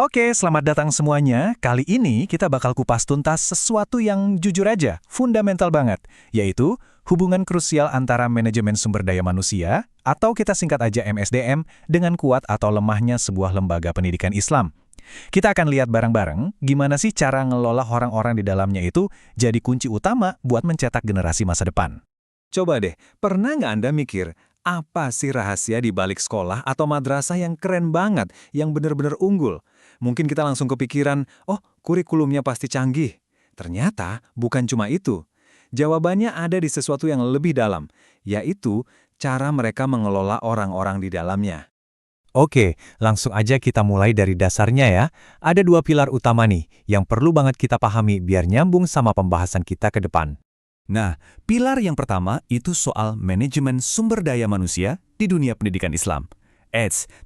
Oke, selamat datang semuanya. Kali ini kita bakal kupas tuntas sesuatu yang jujur aja, fundamental banget, yaitu hubungan krusial antara manajemen sumber daya manusia, atau kita singkat aja MSDM, dengan kuat atau lemahnya sebuah lembaga pendidikan Islam. Kita akan lihat bareng-bareng gimana sih cara ngelola orang-orang di dalamnya itu jadi kunci utama buat mencetak generasi masa depan. Coba deh, pernah nggak Anda mikir, apa sih rahasia di balik sekolah atau madrasah yang keren banget, yang benar-benar unggul? Mungkin kita langsung kepikiran, oh kurikulumnya pasti canggih. Ternyata bukan cuma itu. Jawabannya ada di sesuatu yang lebih dalam, yaitu cara mereka mengelola orang-orang di dalamnya. Oke, langsung aja kita mulai dari dasarnya ya. Ada dua pilar utama nih, yang perlu banget kita pahami biar nyambung sama pembahasan kita ke depan. Nah, pilar yang pertama itu soal manajemen sumber daya manusia di dunia pendidikan Islam.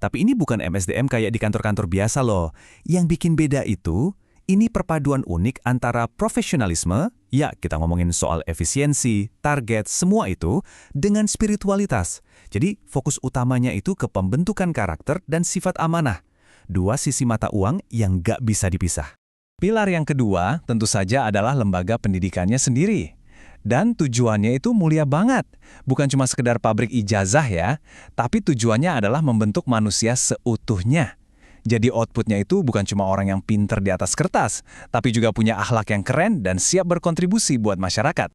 Tapi ini bukan MSDM kayak di kantor-kantor biasa loh. Yang bikin beda itu, ini perpaduan unik antara profesionalisme, ya kita ngomongin soal efisiensi, target, semua itu, dengan spiritualitas. Jadi fokus utamanya itu ke pembentukan karakter dan sifat amanah. Dua sisi mata uang yang gak bisa dipisah. Pilar yang kedua tentu saja adalah lembaga pendidikannya sendiri. Dan tujuannya itu mulia banget. Bukan cuma sekedar pabrik ijazah ya, tapi tujuannya adalah membentuk manusia seutuhnya. Jadi outputnya itu bukan cuma orang yang pinter di atas kertas, tapi juga punya akhlak yang keren dan siap berkontribusi buat masyarakat.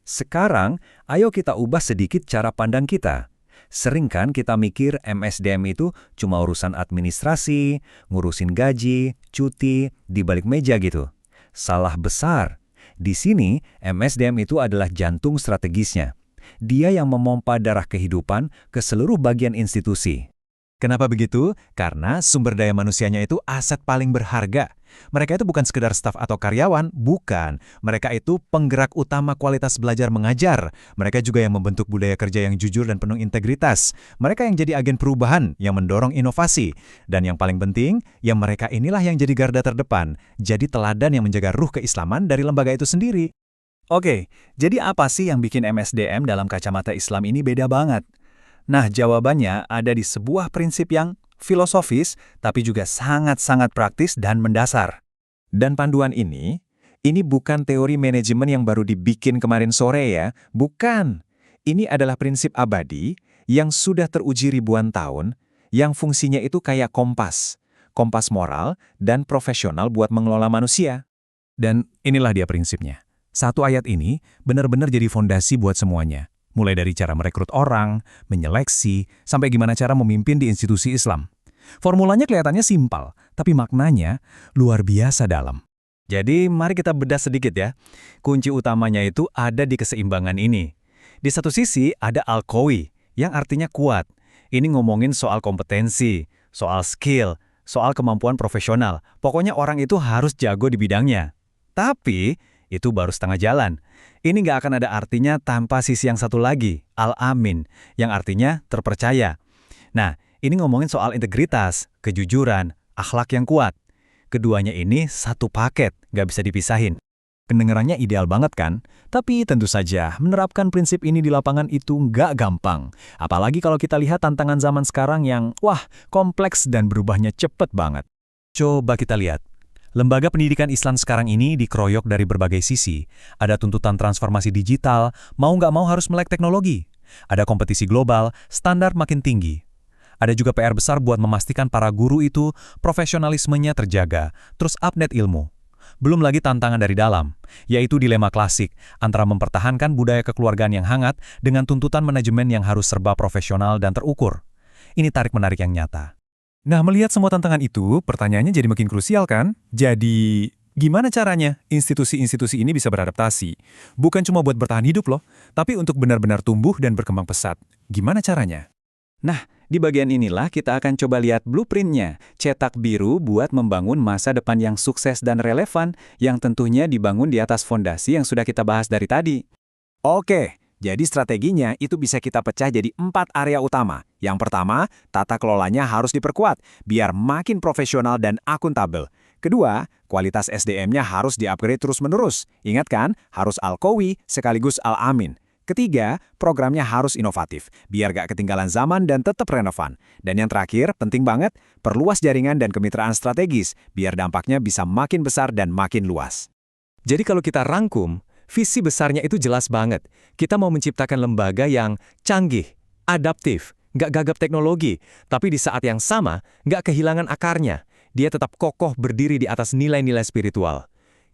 Sekarang, ayo kita ubah sedikit cara pandang kita. Sering kan kita mikir MSDM itu cuma urusan administrasi, ngurusin gaji, cuti, di balik meja gitu. Salah besar. Di sini, MSDM itu adalah jantung strategisnya. Dia yang memompa darah kehidupan ke seluruh bagian institusi. Kenapa begitu? Karena sumber daya manusianya itu aset paling berharga. Mereka itu bukan sekedar staf atau karyawan, bukan. Mereka itu penggerak utama kualitas belajar mengajar. Mereka juga yang membentuk budaya kerja yang jujur dan penuh integritas. Mereka yang jadi agen perubahan, yang mendorong inovasi. Dan yang paling penting, yang mereka inilah yang jadi garda terdepan. Jadi teladan yang menjaga ruh keislaman dari lembaga itu sendiri. Oke, jadi apa sih yang bikin MSDM dalam kacamata Islam ini beda banget? Nah, jawabannya ada di sebuah prinsip yang filosofis, tapi juga sangat-sangat praktis dan mendasar. Dan panduan ini bukan teori manajemen yang baru dibikin kemarin sore ya, bukan. Ini adalah prinsip abadi yang sudah teruji ribuan tahun, yang fungsinya itu kayak kompas. Kompas moral dan profesional buat mengelola manusia. Dan inilah dia prinsipnya. Satu ayat ini benar-benar jadi fondasi buat semuanya. Mulai dari cara merekrut orang, menyeleksi, sampai gimana cara memimpin di institusi Islam. Formulanya kelihatannya simpel, tapi maknanya luar biasa dalam. Jadi mari kita bedah sedikit ya. Kunci utamanya itu ada di keseimbangan ini. Di satu sisi ada al-qawi, yang artinya kuat. Ini ngomongin soal kompetensi, soal skill, soal kemampuan profesional. Pokoknya orang itu harus jago di bidangnya. Tapi itu baru setengah jalan. Ini nggak akan ada artinya tanpa sisi yang satu lagi, al-amin, yang artinya terpercaya. Nah, ini ngomongin soal integritas, kejujuran, akhlak yang kuat. Keduanya ini satu paket, nggak bisa dipisahin. Kedengarannya ideal banget kan? Tapi tentu saja, menerapkan prinsip ini di lapangan itu nggak gampang. Apalagi kalau kita lihat tantangan zaman sekarang yang, kompleks dan berubahnya cepet banget. Coba kita lihat. Lembaga pendidikan Islam sekarang ini dikeroyok dari berbagai sisi. Ada tuntutan transformasi digital, mau nggak mau harus melek teknologi. Ada kompetisi global, standar makin tinggi. Ada juga PR besar buat memastikan para guru itu profesionalismenya terjaga, terus update ilmu. Belum lagi tantangan dari dalam, yaitu dilema klasik antara mempertahankan budaya kekeluargaan yang hangat dengan tuntutan manajemen yang harus serba profesional dan terukur. Ini tarik-menarik yang nyata. Nah, melihat semua tantangan itu, pertanyaannya jadi makin krusial kan? Jadi, gimana caranya institusi-institusi ini bisa beradaptasi? Bukan cuma buat bertahan hidup loh, tapi untuk benar-benar tumbuh dan berkembang pesat. Gimana caranya? Nah, di bagian inilah kita akan coba lihat blueprint-nya, cetak biru buat membangun masa depan yang sukses dan relevan, yang tentunya dibangun di atas fondasi yang sudah kita bahas dari tadi. Oke. Jadi strateginya itu bisa kita pecah jadi 4 area utama. Yang pertama, tata kelolanya harus diperkuat, biar makin profesional dan akuntabel. Kedua, kualitas SDM-nya harus di-upgrade terus-menerus. Ingat kan, harus al-qawi sekaligus al-amin. Ketiga, programnya harus inovatif, biar gak ketinggalan zaman dan tetap relevan. Dan yang terakhir, penting banget, perluas jaringan dan kemitraan strategis, biar dampaknya bisa makin besar dan makin luas. Jadi kalau kita rangkum, visi besarnya itu jelas banget. Kita mau menciptakan lembaga yang canggih, adaptif, nggak gagap teknologi, tapi di saat yang sama nggak kehilangan akarnya. Dia tetap kokoh berdiri di atas nilai-nilai spiritual.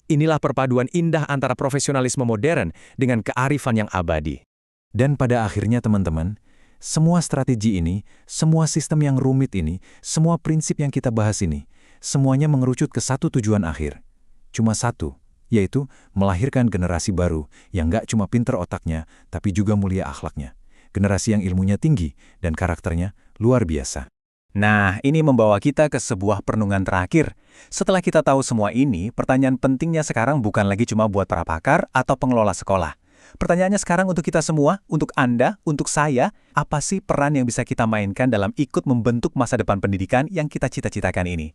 Inilah perpaduan indah antara profesionalisme modern dengan kearifan yang abadi. Dan pada akhirnya teman-teman, semua strategi ini, semua sistem yang rumit ini, semua prinsip yang kita bahas ini, semuanya mengerucut ke satu tujuan akhir. Cuma satu, yaitu melahirkan generasi baru yang nggak cuma pinter otaknya, tapi juga mulia akhlaknya. Generasi yang ilmunya tinggi dan karakternya luar biasa. Nah, ini membawa kita ke sebuah perenungan terakhir. Setelah kita tahu semua ini, pertanyaan pentingnya sekarang bukan lagi cuma buat para pakar atau pengelola sekolah. Pertanyaannya sekarang untuk kita semua, untuk Anda, untuk saya, apa sih peran yang bisa kita mainkan dalam ikut membentuk masa depan pendidikan yang kita cita-citakan ini?